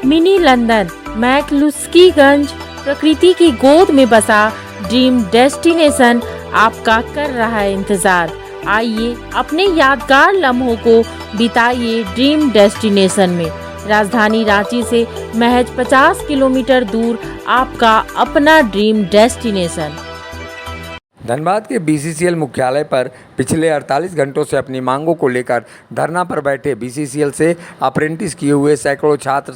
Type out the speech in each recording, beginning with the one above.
Mini London McCluskieganj प्रकृति की गोद में बसा ड्रीम डेस्टिनेशन आपका कर रहा है इंतजार। आइए अपने यादगार लम्हों को बिताइए ड्रीम डेस्टिनेशन में। राजधानी रांची से महज 50 किलोमीटर दूर आपका अपना ड्रीम डेस्टिनेशन। धनबाद के बीसीसीएल मुख्यालय पर पिछले 48 घंटों से अपनी मांगों को लेकर धरना पर बैठे बीसीसीएल से अप्रेंटिस किए हुए सैकड़ों छात्र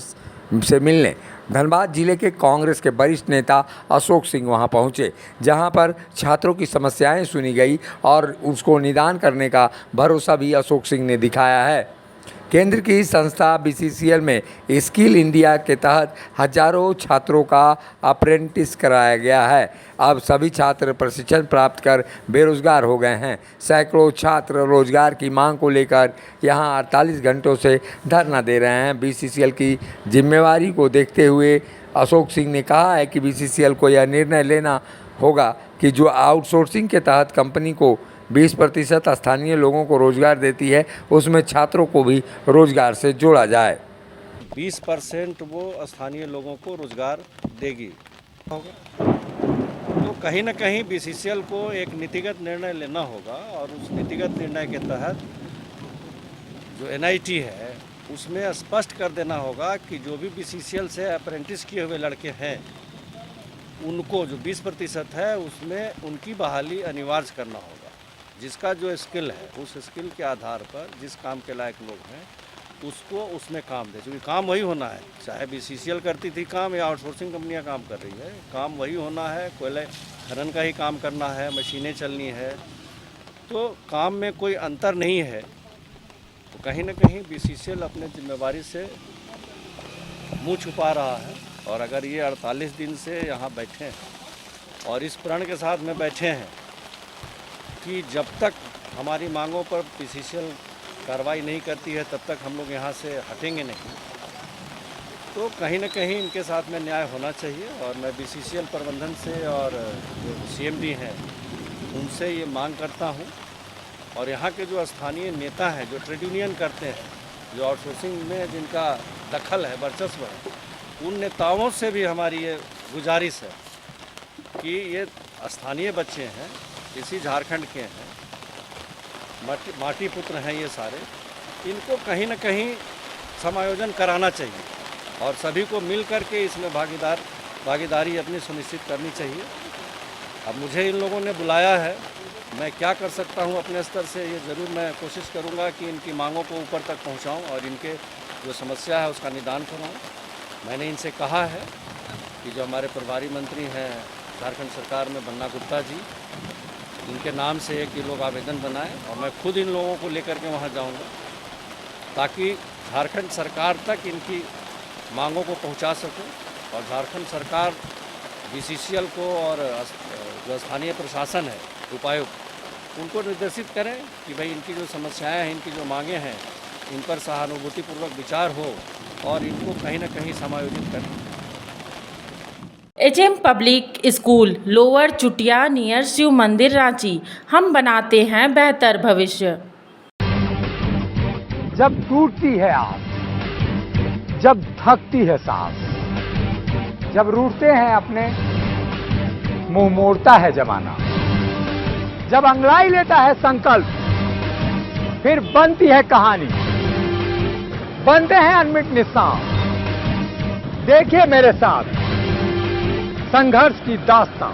से मिलने धनबाद जिले के कांग्रेस के वरिष्ठ नेता अशोक सिंह वहां पहुंचे, जहां पर छात्रों की समस्याएं सुनी गई और उसको निदान करने का भरोसा भी अशोक सिंह ने दिखाया है। केंद्र की संस्था बीसीसीएल में स्किल इंडिया के तहत हजारों छात्रों का अप्रेंटिस कराया गया है। अब सभी छात्र प्रशिक्षण प्राप्त कर बेरोजगार हो गए हैं। सैकड़ों छात्र रोजगार की मांग को लेकर यहां 48 घंटों से धरना दे रहे हैं। बीसीसीएल की जिम्मेवारी को देखते हुए अशोक सिंह ने कहा है कि बीसीसीएल को यह निर्णय लेना होगा कि जो आउटसोर्सिंग के तहत कंपनी को 20% स्थानीय लोगों को रोजगार देती है, उसमें छात्रों को भी रोजगार से जोड़ा जाए। 20% वो स्थानीय लोगों को रोजगार देगी। तो कहीं ना कहीं बीसीसीएल को एक नीतिगत निर्णय लेना होगा और उस नीतिगत निर्णय के तहत जो एनआईटी है उसमें स्पष्ट कर देना होगा कि जो भी बीसीसीएल से अप्रेंटिस किए हुए लड़के हैं उनको जो 20% है उसमें उनकी बहाली अनिवार्य करना होगा। जिसका जो स्किल है उस स्किल के आधार पर जिस काम के लायक लोग हैं उसको उसमें काम दे, क्योंकि काम वही होना है। चाहे बीसीसीएल करती थी काम या आउटसोर्सिंग कंपनियां काम कर रही है, काम वही होना है। कोयले खनन का ही काम करना है, मशीनें चलनी है, तो काम में कोई अंतर नहीं है। तो कहीं ना कहीं बीसीसीएल अपने जिम्मेवारी से मुँह छुपा रहा है। और अगर ये 48 दिन से यहाँ बैठे हैं और इस प्रण के साथ में बैठे हैं कि जब तक हमारी मांगों पर बीसीसीएल कार्रवाई नहीं करती है तब तक हम लोग यहाँ से हटेंगे नहीं, तो कहीं ना कहीं इनके साथ में न्याय होना चाहिए। और मैं बीसीसीएल प्रबंधन से और जो सीएमडी हैं उनसे ये मांग करता हूँ। और यहाँ के जो स्थानीय नेता हैं जो ट्रेड यूनियन करते हैं, जो आउटसोर्सिंग में जिनका दखल है, वर्चस्व है, उन नेताओं से भी हमारी ये गुजारिश है कि ये स्थानीय बच्चे हैं, इसी झारखंड के हैं, माटी पुत्र हैं ये सारे, इनको कहीं ना कहीं समायोजन कराना चाहिए और सभी को मिल कर के इसमें भागीदारी अपनी सुनिश्चित करनी चाहिए। अब मुझे इन लोगों ने बुलाया है, मैं क्या कर सकता हूं अपने स्तर से ये ज़रूर मैं कोशिश करूंगा कि इनकी मांगों को ऊपर तक पहुंचाऊं और इनके जो समस्या है उसका निदान कराऊं। मैंने इनसे कहा है कि जो हमारे प्रभारी मंत्री हैं झारखंड सरकार में बन्ना गुप्ता जी, इनके नाम से एक ये लोग आवेदन बनाएं और मैं खुद इन लोगों को लेकर के वहाँ जाऊँगा ताकि झारखंड सरकार तक इनकी मांगों को पहुँचा सकूँ और झारखंड सरकार बीसीसीएल को और जो स्थानीय प्रशासन है, उपायुक्त, उनको निर्देशित करें कि भाई इनकी जो समस्याएं हैं, इनकी जो मांगे हैं, इन पर सहानुभूतिपूर्वक विचार हो और इनको कहीं ना कहीं समायोजित करें। एचएम पब्लिक स्कूल लोअर चुटिया नियर शिव मंदिर रांची। हम बनाते हैं बेहतर भविष्य। जब टूटती है आस, जब थकती है सांस, जब रूठते हैं अपने, मुंह मोड़ता है जमाना, जब अंगड़ाई लेता है संकल्प, फिर बनती है कहानी, बनते हैं अनमिट निशान। देखिए मेरे साथ संघर्ष की दास्तां।